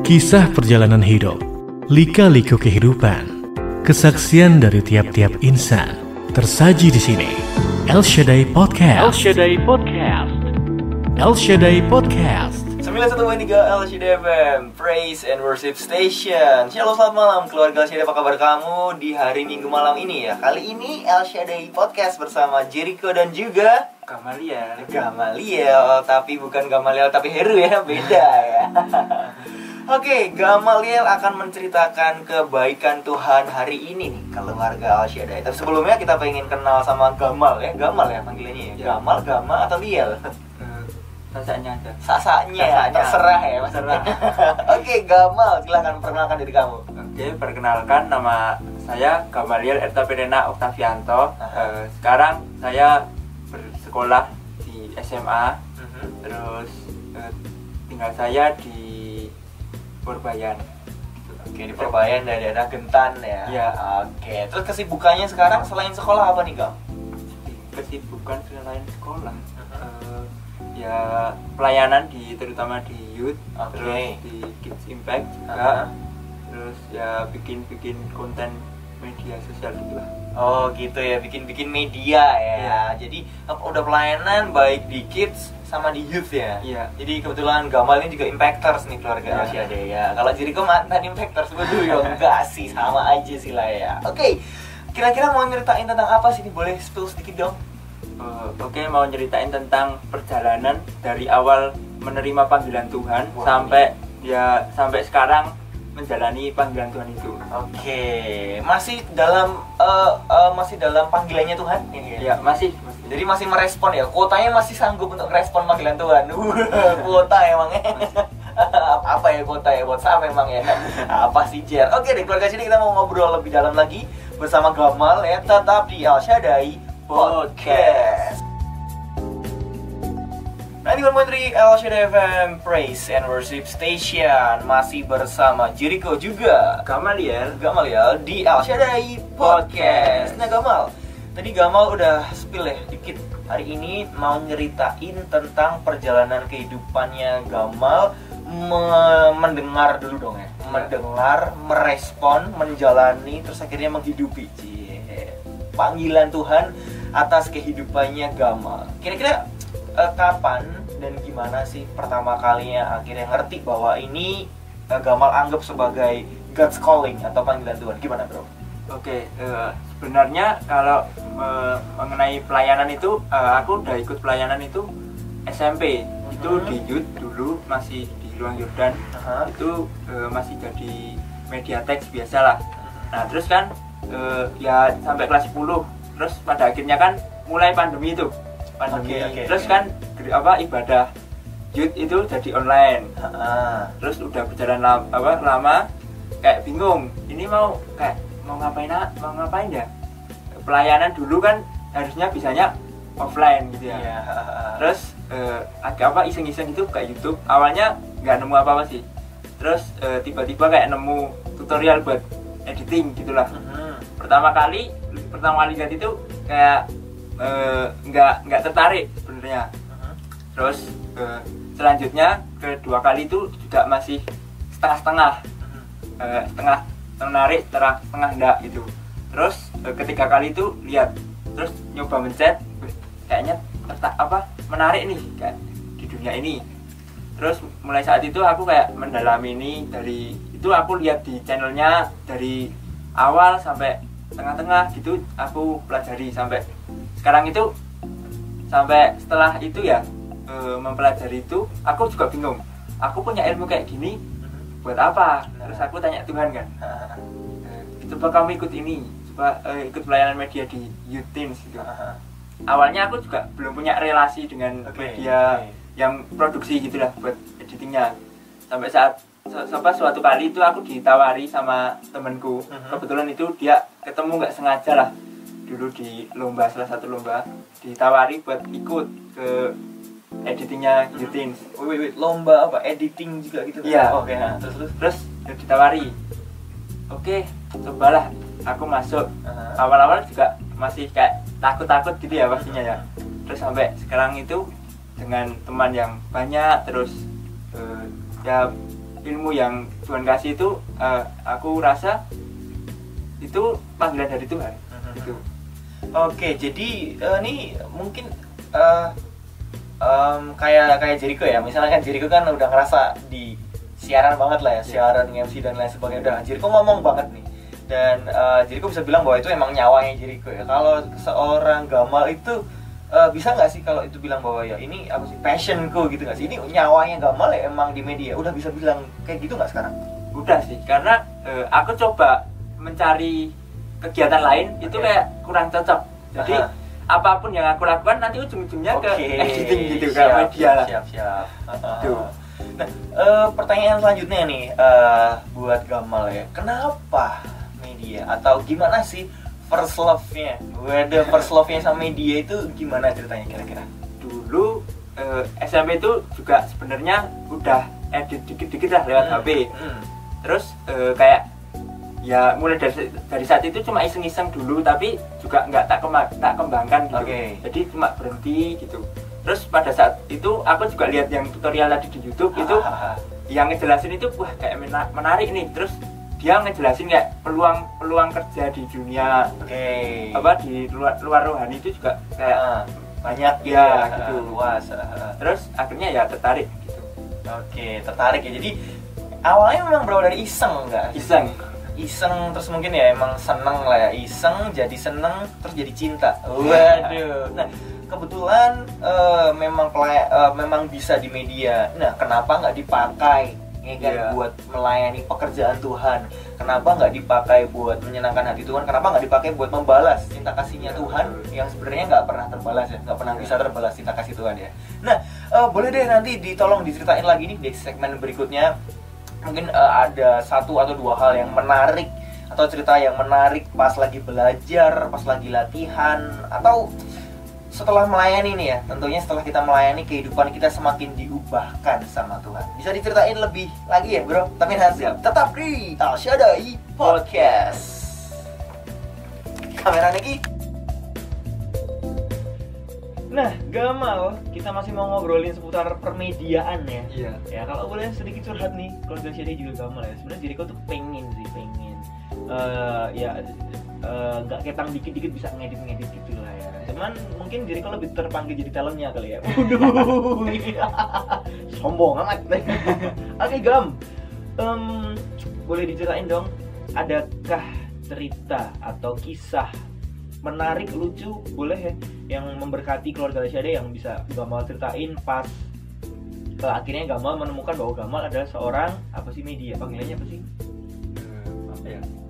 Kisah perjalanan hidup, lika-liku kehidupan, kesaksian dari tiap-tiap insan tersaji di sini. El Shaddai Podcast. El Shaddai Podcast. El Shaddai Podcast. 91.3 El Shaddai FM, Praise and Worship Station. Shalom, selamat malam keluarga El Shaddai, apa kabar kamu di hari Minggu malam ini ya? Kali ini El Shaddai Podcast bersama Jericho dan juga Gamaliel, tapi bukan Gamaliel tapi Heru ya, beda ya. Oke, Gamaliel akan menceritakan kebaikan Tuhan hari ini nih keluarga El Shaddai. Tapi sebelumnya kita pengen kenal sama Gamal ya, Gamal ya panggilannya ya. Gamal, Gama atau Liel? Sasanya aja. Sasanya, terserah ya mas. Oke, Gamal, silahkan perkenalkan diri kamu. Oke, perkenalkan nama saya Gamaliel Erta Perena Oktavianto. Sekarang saya bersekolah di SMA. Terus tinggal saya di Purbayan. Oke, di Purbayan dari daerah Gentan ya. Iya. Oke, terus kesibukannya sekarang selain sekolah apa nih, Gam? Kesibukan selain sekolah. Ya pelayanan terutama di youth, terus di Kids Impact juga, terus ya bikin konten media sosial gitu lah. Oh gitu ya, bikin media ya. Jadi udah pelayanan baik di Kids sama di youth ya. Iya. Jadi kebetulan Gamal ini juga impactors nih keluarga El Shaddai ya. Kalau Jericho mantan impactors betul ya. Enggak sih, sama aja sih lah ya. Oke, kira-kira mau nyeritain tentang apa sih nih? Boleh spill sedikit dong? Oke, mau nyeritain tentang perjalanan dari awal menerima panggilan Tuhan sampai sekarang menjalani panggilan Tuhan itu. Oke, masih dalam panggilannya Tuhan? Ya, masih. Jadi masih merespon ya, kuotanya masih sanggup untuk merespon panggilan Tuhan. Kuota emangnya. Apa ya kuota ya, buat siapa emang ya? Apa sih Jer? Oke deh keluarga, sini kita mau ngobrol lebih dalam lagi bersama Gamal ya, tetap di El Shaddai Podcast. Nah, ini dari El Shaddai FM, Praise and Worship Station, masih bersama Jericho juga Gamaliel di El Shaddai Podcast. Nah Gamal, tadi Gamal udah spill ya dikit. Hari ini mau nyeritain tentang perjalanan kehidupannya Gamal, mendengar dulu dong ya. Mendengar, merespon, menjalani, terus akhirnya menghidupi panggilan Tuhan atas kehidupannya Gamal. Kira-kira kapan dan gimana sih pertama kalinya akhirnya ngerti bahwa ini Gamal anggap sebagai God's calling atau panggilan Tuhan? Gimana bro? Oke, sebenarnya kalau mengenai pelayanan itu, aku udah ikut pelayanan itu SMP. Itu di youth dulu, masih di Luang Yordan. Itu masih jadi media teks biasa lah. Nah terus kan ya sampai kelas 10. Terus pada akhirnya kan mulai pandemi itu. Terus kan ibadah youth itu jadi online. Terus udah berjalan lama kayak bingung. Ini mau ngapain ya? Pelayanan dulu kan harusnya bisanya offline gitu ya. Terus agak iseng-iseng itu kayak YouTube. Awalnya nggak nemu apa-apa sih. Terus tiba-tiba kayak nemu tutorial buat editing gitulah. Pertama kali lihat itu kayak nggak tertarik sebenarnya. Terus selanjutnya kedua kali itu juga masih setengah menarik, setengah enggak gitu. Terus ketiga kali itu lihat, terus nyoba mencet, kayaknya menarik nih kayak di dunia ini. Terus mulai saat itu aku kayak mendalami ini, dari itu aku lihat di channelnya dari awal sampai tengah-tengah gitu, aku pelajari sampai sekarang itu. Sampai setelah itu ya mempelajari itu, aku juga bingung, aku punya ilmu kayak gini buat apa? Terus aku tanya Tuhan kan, coba kamu ikut ini, coba ikut pelayanan media di Youth Teens gitu. Awalnya aku juga belum punya relasi dengan media yang produksi gitulah buat editingnya. Sampai suatu kali itu aku ditawari sama temanku. Kebetulan itu dia ketemu nggak sengaja lah dulu di salah satu lomba, ditawari buat ikut ke editingnya Youth Teens. Lomba apa? Editing juga gitu? Iya. Oke. Terus ditawari. Oke, cobalah aku masuk. Awal-awal juga masih kayak takut gitu ya pastinya ya. Terus sampai sekarang itu dengan teman yang banyak, terus ilmu yang Tuhan kasih itu aku rasa itu panggilan dari Tuhan. Gitu. Oke, jadi ini mungkin kayak Jericho ya. Misalnya kan Jericho kan udah ngerasa di siaran banget lah ya, siaran MC dan lain sebagainya. Udah Jericho ngomong banget nih. Dan Jericho bisa bilang bahwa itu emang nyawanya Jericho ya. Kalau seorang Gamal itu bisa nggak sih kalau itu bilang bahwa ya ini apa sih passionku gitu nggak sih? Ini nyawanya Gamal ya emang di media. Udah bisa bilang kayak gitu nggak sekarang? Udah sih, karena aku coba mencari kegiatan lain itu kayak kurang cocok. Jadi apapun yang aku lakukan nanti ujung-ujungnya ke editing gitu, ke media lah. Siap. Nah, pertanyaan selanjutnya nih buat Gamal ya. Kenapa media atau gimana sih first love-nya? First love-nya sama media itu gimana ceritanya kira-kira? Dulu SMP itu juga sebenarnya udah edit dikit-dikit lah lewat HP. Terus kayak ya mulai dari saat itu cuma iseng-iseng dulu, tapi juga nggak tak kembangkan gitu. Jadi cuma berhenti gitu. Terus pada saat itu aku juga lihat yang tutorial tadi di YouTube itu yang ngejelasin itu wah kayak menarik nih. Terus dia ngejelasin kayak peluang kerja di dunia di luar rohani itu juga kayak banyak gitu luas. Terus akhirnya ya tertarik gitu. Tertarik ya. Jadi awalnya memang berawal dari iseng nggak? Iseng terus mungkin ya emang seneng lah ya, iseng jadi seneng terus jadi cinta. Waduh. Nah kebetulan memang bisa di media. Nah kenapa nggak dipakai buat melayani pekerjaan Tuhan? Kenapa nggak dipakai buat menyenangkan hati Tuhan? Kenapa nggak dipakai buat membalas cinta kasihnya Tuhan yang sebenarnya nggak pernah terbalas ya, nggak pernah bisa terbalas cinta kasih Tuhan ya. Nah boleh deh nanti tolong diceritain lagi nih di segmen berikutnya. Mungkin ada satu atau dua hal yang menarik atau cerita yang menarik pas lagi belajar, pas lagi latihan, atau setelah melayani nih ya. Tentunya setelah kita melayani, kehidupan kita semakin diubahkan sama Tuhan. Bisa diceritain lebih lagi ya bro? Tapi nanti tetap di El Shaddai Podcast. Kamera lagi. Nah, Gamal, kita masih mau ngobrolin seputar permediaan ya. Iya. Ya, kalau boleh sedikit curhat nih, keluarga Shaddai juga Gamal ya. Sebenarnya Jericho tuh pengen nggak ketang dikit-dikit bisa ngedit gitu lah ya. Cuman mungkin Jericho lebih terpanggil jadi talentnya kali ya. Waduh, sombong amat. Oke, Gam, boleh diceritain dong, adakah cerita atau kisah menarik, lucu, boleh ya, yang memberkati keluarga Shaddai yang bisa Gamal ceritain pas akhirnya Gamal menemukan bahwa Gamal adalah seorang media, panggilannya apa sih?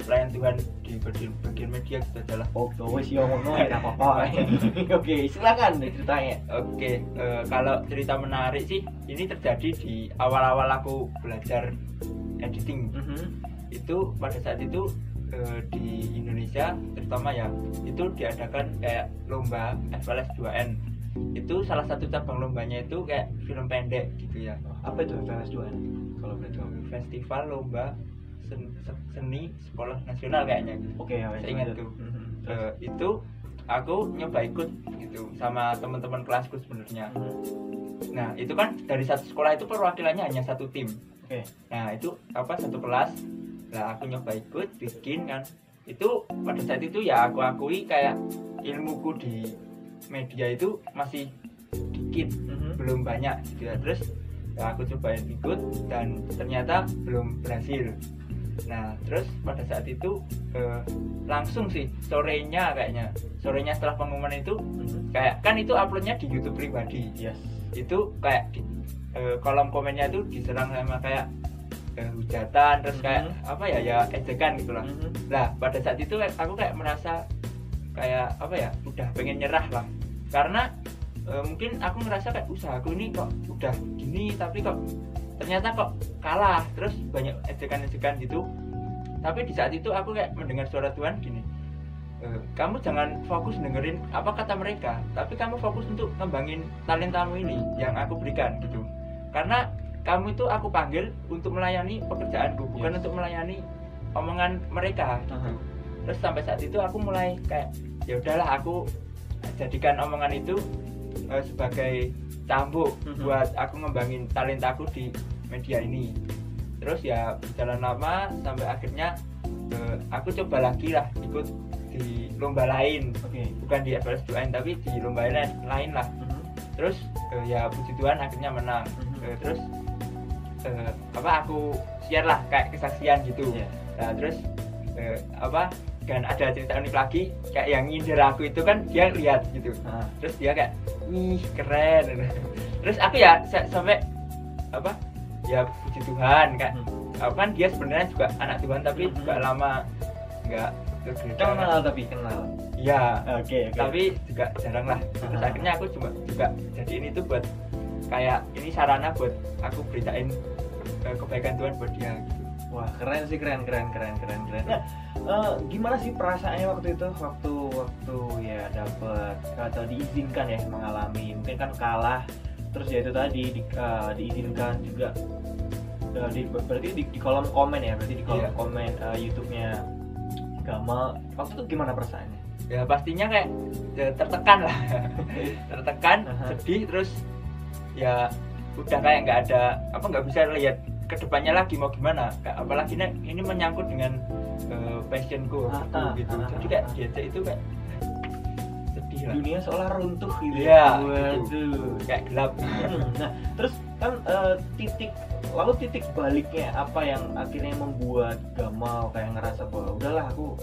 Pelayan Tuhan di bagian media gitu adalah. Wes yo ngono ya apa-apa. Oke, silakan ceritanya. Kalau cerita menarik sih ini terjadi di awal-awal aku belajar editing. Itu pada saat itu di Indonesia terutama ya itu diadakan kayak lomba FLS 2N. Itu salah satu cabang lombanya itu kayak film pendek gitu ya. Apa itu FLS 2N? Kalau boleh tahu. Festival Lomba Seni Sekolah Nasional kayaknya gitu. Saya ingat tuh. Itu aku nyoba ikut gitu sama teman-teman kelasku sebenarnya. Nah itu kan dari satu sekolah itu perwakilannya hanya satu tim. Nah itu satu kelas. Nah aku nyoba ikut bikin kan. Itu pada saat itu ya aku akui kayak ilmuku di media itu masih dikit, belum banyak gitu ya. Terus ya aku cobain ikut dan ternyata belum berhasil. Nah terus pada saat itu langsung sih sorenya setelah pengumuman itu kayak kan itu uploadnya di YouTube pribadi. Itu kayak di kolom komennya itu diserang sama kayak hujatan, terus kayak ejekan gitu lah. Nah pada saat itu aku kayak merasa kayak udah pengen nyerah lah, karena mungkin aku ngerasa kayak usahaku ini kok udah gini tapi kok ternyata kok kalah, terus banyak ejekan-ejekan gitu. Tapi di saat itu aku kayak mendengar suara Tuhan gini, kamu jangan fokus dengerin apa kata mereka, tapi kamu fokus untuk ngembangin talentamu ini yang aku berikan gitu. Karena kamu itu aku panggil untuk melayani pekerjaanku, bukan untuk melayani omongan mereka gitu. Terus sampai saat itu aku mulai kayak ya udahlah, aku jadikan omongan itu sebagai cambuk buat aku ngembangin talentaku di media ini. Terus ya berjalan lama sampai akhirnya aku coba lagi lah ikut di lomba lain. Bukan di FLS 2N tapi di lomba lain lah. Terus ya puji Tuhan akhirnya menang. Terus aku share lah kayak kesaksian gitu. Nah terus dan ada cerita unik lagi, kayak yang nyindir aku itu kan dia lihat gitu. Terus dia kayak ih keren. Terus aku ya sampai ya puji Tuhan kayak kan dia sebenarnya juga anak Tuhan tapi juga lama nggak kenal ya. Oke. Tapi juga jarang lah. Terus akhirnya aku juga jadiin itu buat kayak ini sarana buat aku beritain kebaikan Tuhan buat dia gitu. Wah keren sih, keren. Nah, gimana sih perasaannya waktu itu, waktu ya dapet atau diizinkan ya mengalami, mungkin kan kalah, terus ya itu tadi diizinkan juga berarti di kolom komen ya, berarti di kolom komen YouTube-nya Gamal, waktu itu gimana perasaannya? Ya pastinya kayak tertekan lah, tertekan, sedih, terus ya udah kayak nggak bisa lihat kedepannya lagi mau gimana, apalagi ini menyangkut dengan passionku gitu. Jadi kayak diajak itu kayak sedih lah. Dunia seolah runtuh gitu ya. Waduh, kayak gelap. Nah terus kan titik baliknya apa yang akhirnya membuat Gamal kayak ngerasa bahwa udahlah aku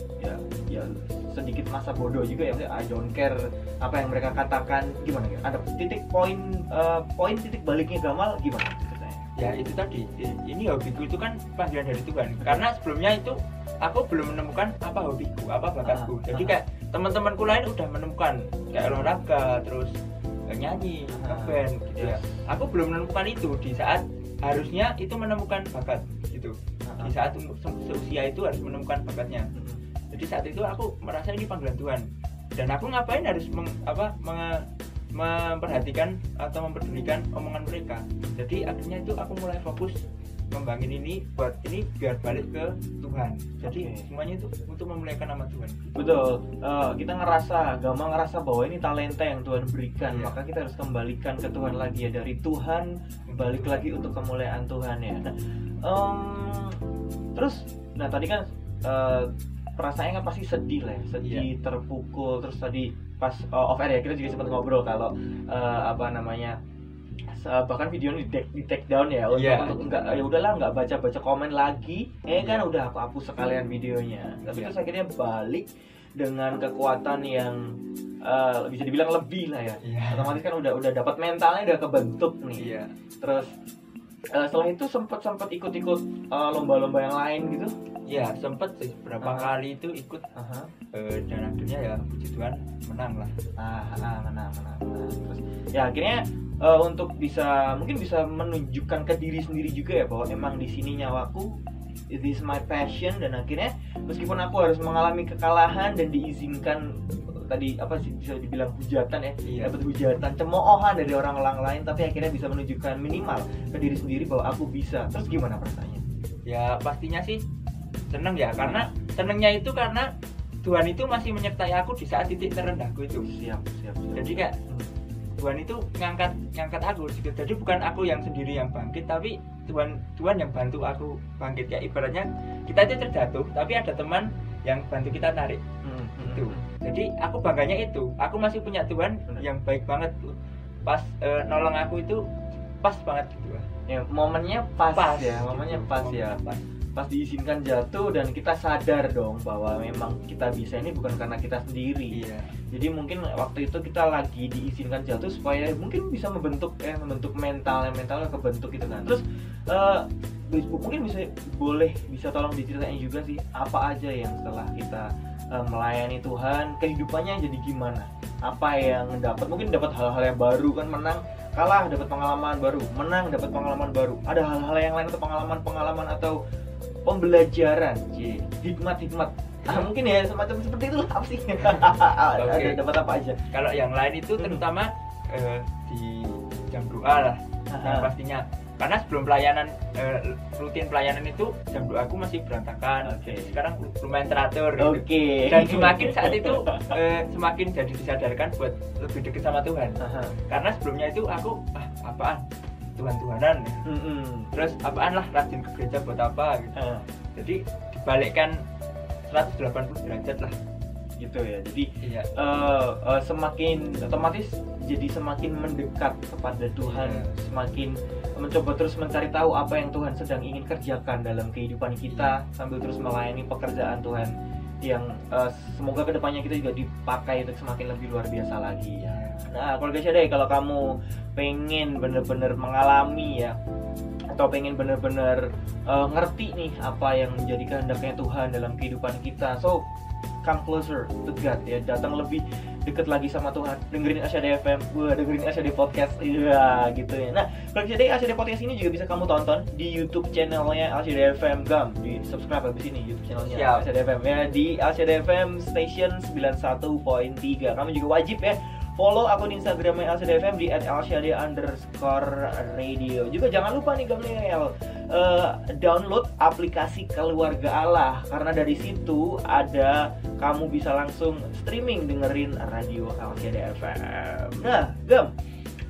ya sedikit masa bodoh juga ya, I don't care apa yang mereka katakan, gimana ya? Ada titik titik baliknya Gamal gimana ceritanya? Ya itu tadi, ini hobiku itu kan panggilan dari Tuhan. Karena sebelumnya itu aku belum menemukan apa hobiku, apa bakatku. Jadi kayak teman-temanku lain udah menemukan kayak olahraga, terus nyanyi, ngeband gitu ya. Aku belum menemukan itu di saat harusnya itu menemukan bakat gitu. Di saat seusia itu harus menemukan bakatnya. Jadi saat itu aku merasa ini panggilan Tuhan. Dan aku ngapain harus memperhatikan atau memperdulikan omongan mereka. Jadi akhirnya itu aku mulai fokus ngembangin ini buat ini biar balik ke Tuhan. Jadi semuanya itu untuk memuliakan nama Tuhan. Betul. Kita Gamal ngerasa bahwa ini talenta yang Tuhan berikan, maka kita harus kembalikan ke Tuhan lagi ya, dari Tuhan balik lagi untuk kemuliaan Tuhan ya. Terus tadi kan perasaannya kan pasti sedih lah ya, sedih, terpukul. Terus tadi pas off air ya kita juga sempat ngobrol kalau bahkan videonya di take down ya untuk enggak, ya udahlah nggak baca komen lagi kan udah aku hapus sekalian videonya. Tapi terus akhirnya balik dengan kekuatan yang bisa dibilang lebih lah ya. Otomatis kan udah dapat mentalnya, udah kebentuk nih. Terus setelah itu sempat ikut lomba-lomba yang lain gitu. Ya sempet sih berapa kali itu ikut dan akhirnya ya puji Tuhan menang lah. Menang. Terus ya akhirnya untuk mungkin bisa menunjukkan ke diri sendiri juga ya bahwa emang di sini nyawaku, it is my passion. Dan akhirnya meskipun aku harus mengalami kekalahan dan diizinkan tadi bisa dibilang hujatan ya, dapat hujatan, cemoohan dari orang lain, tapi akhirnya bisa menunjukkan minimal ke diri sendiri bahwa aku bisa. Terus gimana perasaannya? Ya pastinya sih seneng ya, karena senengnya itu karena Tuhan itu masih menyertai aku di saat titik terendahku itu. Siap. Jadi kayak Tuhan itu ngangkat aku gitu. Jadi bukan aku yang sendiri yang bangkit, tapi Tuhan yang bantu aku bangkit. Ya ibaratnya kita itu terjatuh, tapi ada teman yang bantu kita narik. Itu. Jadi aku bangganya itu. Aku masih punya Tuhan yang baik banget. Pas nolong aku itu pas banget gitu. Ya, momennya pas ya. Pas diizinkan jatuh dan kita sadar dong bahwa memang kita bisa ini bukan karena kita sendiri. Jadi mungkin waktu itu kita lagi diizinkan jatuh supaya mungkin bisa membentuk mentalnya kebentuk gitu kan. Terus mungkin bisa tolong diceritain juga sih apa aja yang setelah kita melayani Tuhan, kehidupannya jadi gimana? Apa yang mungkin dapat hal-hal yang baru kan, menang, kalah dapat pengalaman baru, menang dapat pengalaman baru. Ada hal-hal yang lain atau pengalaman atau pembelajaran, hikmat. Mungkin ya semacam seperti itu lah, apa sih? Dapat apa aja? Kalau yang lain itu terutama di jam doa lah, yang pastinya. Karena sebelum rutin pelayanan itu jam doaku masih berantakan. Sekarang lumayan teratur. Dan semakin saat itu semakin jadi disadarkan buat lebih dekat sama Tuhan. Karena sebelumnya itu aku apaan? Tuhan-Tuhanan ya. Terus apaan lah rajin ke gereja buat apa gitu. Jadi dibalikkan 180 derajat lah gitu ya. Jadi iya. Semakin otomatis jadi semakin mendekat kepada Tuhan, semakin mencoba terus mencari tahu apa yang Tuhan sedang ingin kerjakan dalam kehidupan kita, sambil terus melayani pekerjaan Tuhan yang semoga kedepannya kita juga dipakai untuk semakin lebih luar biasa lagi ya. Nah, keluarga Shaddai, kalau kamu pengen bener-bener mengalami ya, atau pengen bener-bener ngerti nih apa yang menjadi kehendaknya Tuhan dalam kehidupan kita, so come closer to God ya, datang lebih deket lagi sama Tuhan, dengerin Al-Shaddai FM, dengerin Al-Shaddai Podcast, iya gitu ya. Nah, kalau Al-Shaddai Podcast ini juga bisa kamu tonton di YouTube channelnya Al-Shaddai FM Gam, di subscribe habis ini YouTube channelnya Al-Shaddai FM ya, di Al-Shaddai FM Station 91.3. Kamu juga wajib ya follow akun Instagramnya Al-Shaddai FM di @alshaddai_radio. Juga jangan lupa nih Gamliel, download aplikasi Keluarga Allah, karena dari situ ada kamu bisa langsung streaming dengerin radio Al-Shaddai FM. Nah, Gam,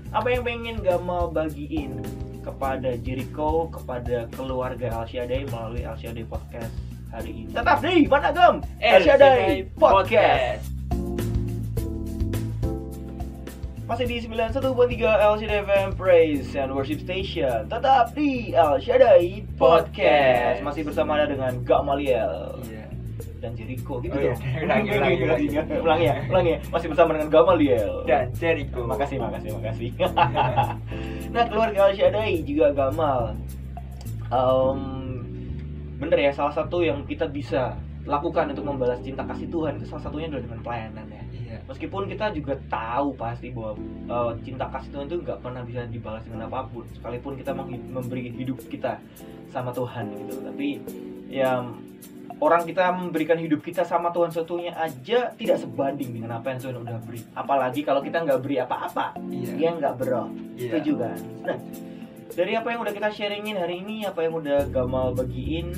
apa yang pengen Gamal bagiin kepada Jericho, kepada keluarga Al-Shaddai melalui Al-Shaddai Podcast hari ini? Tetap di mana Gam? Al-Shaddai Podcast. Masih di 91.3 Al-Shaddai FM Praise and Worship Station. Tetap di Al-Shaddai Podcast. Masih bersama dengan Gamaliel dan Jericho gitu dong. Ulangi ya. Masih bersama dengan Gamaliel dan Jericho. Makasih. Nah, keluarga Al-Shaddai juga Gamal. Bener ya, salah satu yang kita bisa lakukan untuk membalas cinta kasih Tuhan itu salah satunya adalah dengan pelayanan ya. Meskipun kita juga tahu pasti bahwa cinta kasih Tuhan itu nggak pernah bisa dibalas dengan apapun, sekalipun kita memberi hidup kita sama Tuhan gitu. Tapi ya orang kita memberikan hidup kita sama Tuhan satunya aja tidak sebanding dengan apa yang Tuhan udah beri. Apalagi kalau kita nggak beri apa-apa, dia nggak berah. Setuju kan? Nah, dari apa yang udah kita sharingin hari ini, apa yang udah Gamal bagiin,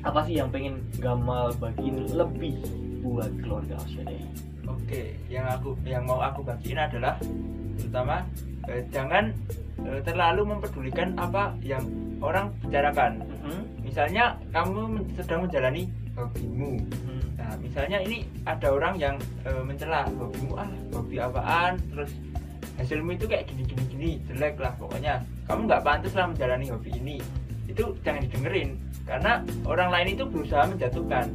apa sih yang pengen Gamal bagiin lebih buat keluarga Al-Shaddai? Oke, yang mau aku bagiin adalah terutama jangan terlalu mempedulikan apa yang orang bicarakan. Misalnya kamu sedang menjalani hobimu. Nah, misalnya ini ada orang yang mencela hobimu, hobi apaan, terus hasilmu itu kayak gini, jelek lah pokoknya. Kamu nggak pantas lah menjalani hobi ini. Itu jangan didengerin, karena orang lain itu berusaha menjatuhkan.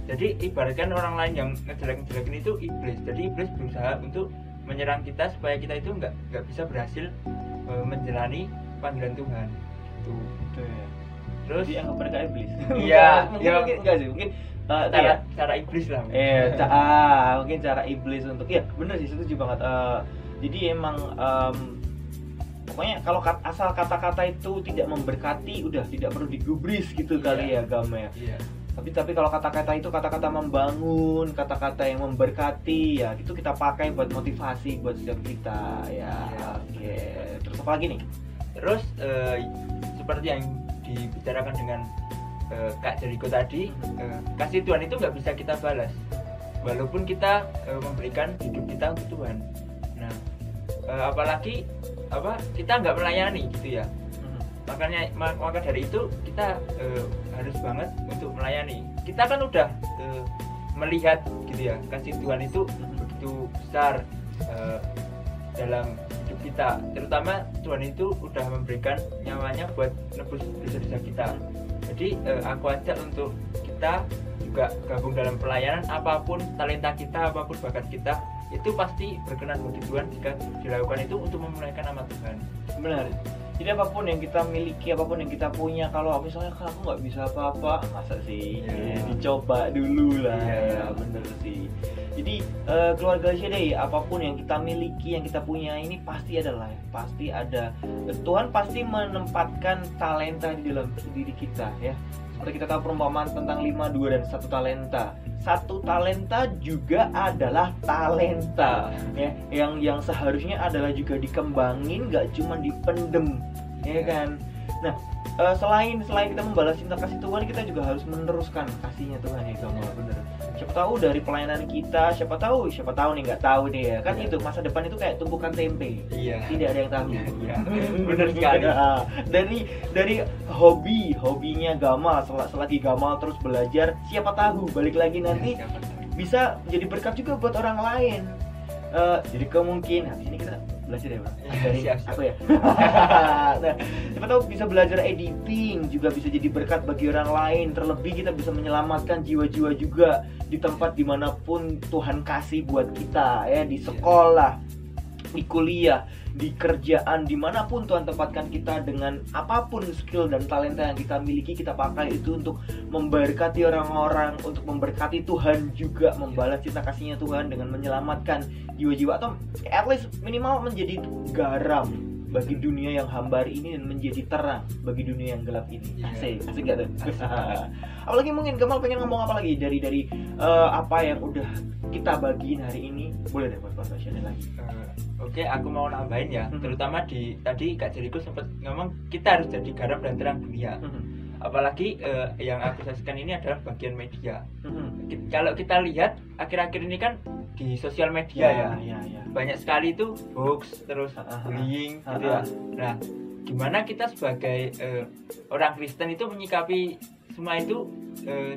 Jadi ibaratkan orang lain yang ngejelek-ngejelekin itu iblis. Jadi iblis berusaha untuk menyerang kita supaya kita itu nggak bisa berhasil menjalani panggilan Tuhan. Itu ya. Terus dianggap mereka iblis. Iya, mungkin enggak sih, mungkin cara iblis lah. Mungkin cara iblis untuk bener sih, setuju banget. Jadi emang pokoknya kalau asal kata-kata itu tidak memberkati, udah tidak perlu digubris gitu kali ya Gam ya. Tapi kalau kata-kata itu kata-kata membangun, kata-kata yang memberkati ya, itu kita pakai buat motivasi buat setiap kita ya. Oke. Terus apa lagi nih? Terus seperti yang dibicarakan dengan Kak Jericho tadi, kasih Tuhan itu nggak bisa kita balas, walaupun kita memberikan hidup kita untuk Tuhan. Nah, apalagi kita nggak melayani gitu ya. Maka dari itu kita harus banget untuk melayani. Kita kan udah melihat gitu ya, kasih Tuhan itu begitu besar dalam hidup kita. Terutama Tuhan itu udah memberikan nyawanya buat nebus dosa-dosa kita. Jadi aku ajak untuk kita juga gabung dalam pelayanan. Apapun talenta kita, apapun bakat kita, itu pasti berkenan bagi Tuhan jika dilakukan itu untuk memuliakan nama Tuhan. Benar. Jadi apapun yang kita miliki, apapun yang kita punya, kalau misalnya aku nggak bisa apa-apa, masa sih? Dicoba dulu lah. Bener sih. Jadi keluarga Shaddai, apapun yang kita miliki, yang kita punya ini pasti ada. Tuhan pasti menempatkan talenta di dalam diri kita ya. Seperti kita tahu perumpamaan tentang 5, 2, dan 1 talenta. 1 talenta juga adalah talenta ya, yang seharusnya adalah juga dikembangin, nggak cuma dipendem ya kan. Nah, selain kita membalas cinta kasih Tuhan, kita juga harus meneruskan kasihnya Tuhan ya Gamal, bener. Siapa tahu dari pelayanan kita, siapa tahu nih nggak tahu deh ya kan, itu masa depan itu kayak tumpukan tempe. Iya. Tidak ada yang tahu. Iya. Bener sekali. Dari hobinya Gamal, selagi Gamal terus belajar, siapa tahu balik lagi nanti bisa jadi berkat juga buat orang lain. Jadi kemungkinan habis ini kita belajar ya Bang? Dari aku ya. Nah, siapa tahu bisa belajar editing, juga bisa jadi berkat bagi orang lain. Terlebih kita bisa menyelamatkan jiwa-jiwa juga di tempat dimanapun Tuhan kasih buat kita ya, di sekolah, di kuliah, di kerjaan, dimanapun Tuhan tempatkan kita, dengan apapun skill dan talenta yang kita miliki, kita pakai itu untuk memberkati orang-orang, untuk memberkati Tuhan juga, membalas cinta kasihnya Tuhan dengan menyelamatkan jiwa-jiwa, atau at least minimal menjadi garam bagi dunia yang hambar ini dan menjadi terang bagi dunia yang gelap ini. Asik gak tuh? Apalagi mungkin Gamal pengen ngomong apa lagi dari apa yang udah kita bagiin hari ini, boleh deh buat share lagi. Oke, aku mau nambahin ya, terutama tadi Kak Jericho sempat ngomong kita harus jadi garam dan terang dunia. Apalagi yang aku saksikan ini adalah bagian media. Kalau kita lihat akhir-akhir ini kan di sosial media ya. Banyak sekali itu hoax, terus bullying gitu ya. Nah, gimana kita sebagai orang Kristen itu menyikapi semua itu?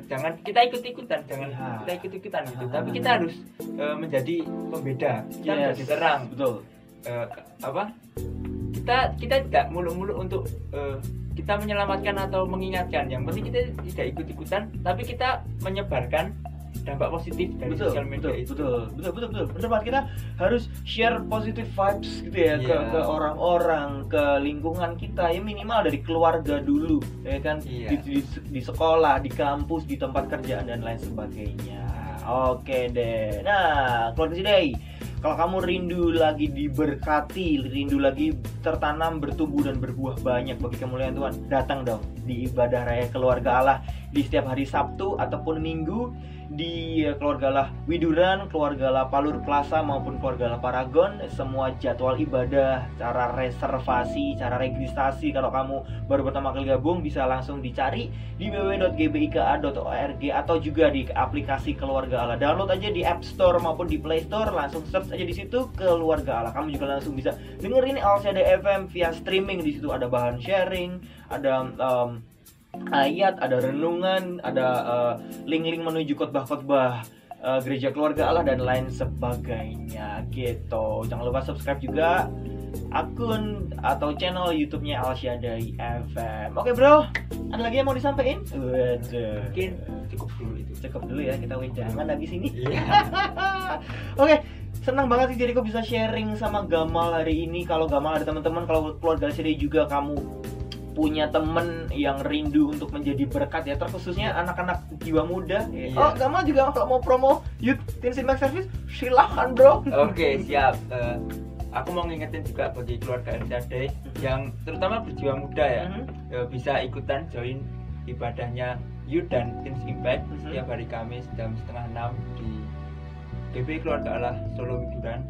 Jangan kita ikut-ikutan gitu. Tapi kita harus menjadi pembeda, kita menjadi terang. Betul. Kita tidak muluk-muluk untuk kita menyelamatkan atau mengingatkan. Yang penting kita tidak ikut-ikutan, tapi kita menyebarkan dampak positif dari sosial media itu. Betul. Benar banget, kita harus share positive vibes gitu ya, ke orang-orang, ke lingkungan kita ya, minimal dari keluarga dulu ya kan, di sekolah, di kampus, di tempat kerjaan dan lain sebagainya. Oke deh. Nah, keluarga Sidai, kalau kamu rindu lagi diberkati, rindu lagi tertanam, bertumbuh dan berbuah banyak bagi kemuliaan Tuhan, datang dong di ibadah raya keluarga Allah di setiap hari Sabtu ataupun Minggu di keluarga Allah Widuran, keluarga Allah Palur Plaza maupun keluarga Allah Paragon. Semua jadwal ibadah, cara reservasi, cara registrasi, kalau kamu baru pertama kali gabung bisa langsung dicari di www.gbika.org atau juga di aplikasi keluarga Allah. Download aja di App Store maupun di Play Store, langsung search aja di situ keluarga Allah. Kamu juga langsung bisa dengerin Al Shaddai FM via streaming. Di situ ada bahan sharing, ada ayat, ada renungan, ada link-link menuju khotbah-khotbah gereja keluarga Allah dan lain sebagainya gitu. Jangan lupa subscribe juga akun atau channel YouTube-nya Al Shaddai FM. Oke bro, ada lagi yang mau disampaikan? Waduh, mungkin cukup dulu ya, kita jangan lagi sini. Oke, senang banget sih Jericho bisa sharing sama Gamal hari ini. Kalau Gamal ada teman-teman, kalau keluarga Shaddai juga kamu punya temen yang rindu untuk menjadi berkat ya, terkhususnya anak-anak jiwa muda. Oh, Gamal juga kalau mau promo Youth Teen Impact Service, silahkan bro. Oke, siap. Aku mau ngingetin juga bagi keluarga Shaddai yang terutama berjiwa muda ya, bisa ikutan join ibadahnya Youth dan Teen Impact setiap hari Kamis jam 5:30 di GBI Keluarga Allah Solo Widuran.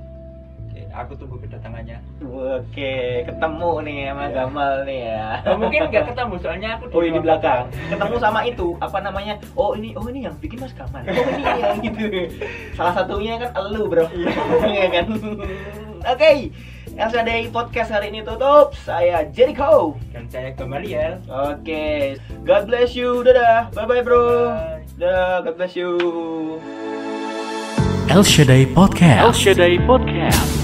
Aku tunggu kedatangannya. Oke, ketemu nih sama Gamal nih ya. Mungkin nggak ketemu soalnya aku di belakang. Ketemu sama itu apa namanya? Oh ini yang bikin Mas Gamal. Oh ini yang gitu. Salah satunya kan elu bro. Iya kan. Oke, Al Shaddai Podcast hari ini tutup. Saya Jericho dan saya Gamaliel. Oke, God bless you. Dadah. Bye bye bro. Dadah. God bless you. Al Shaddai Podcast. Al Shaddai Podcast.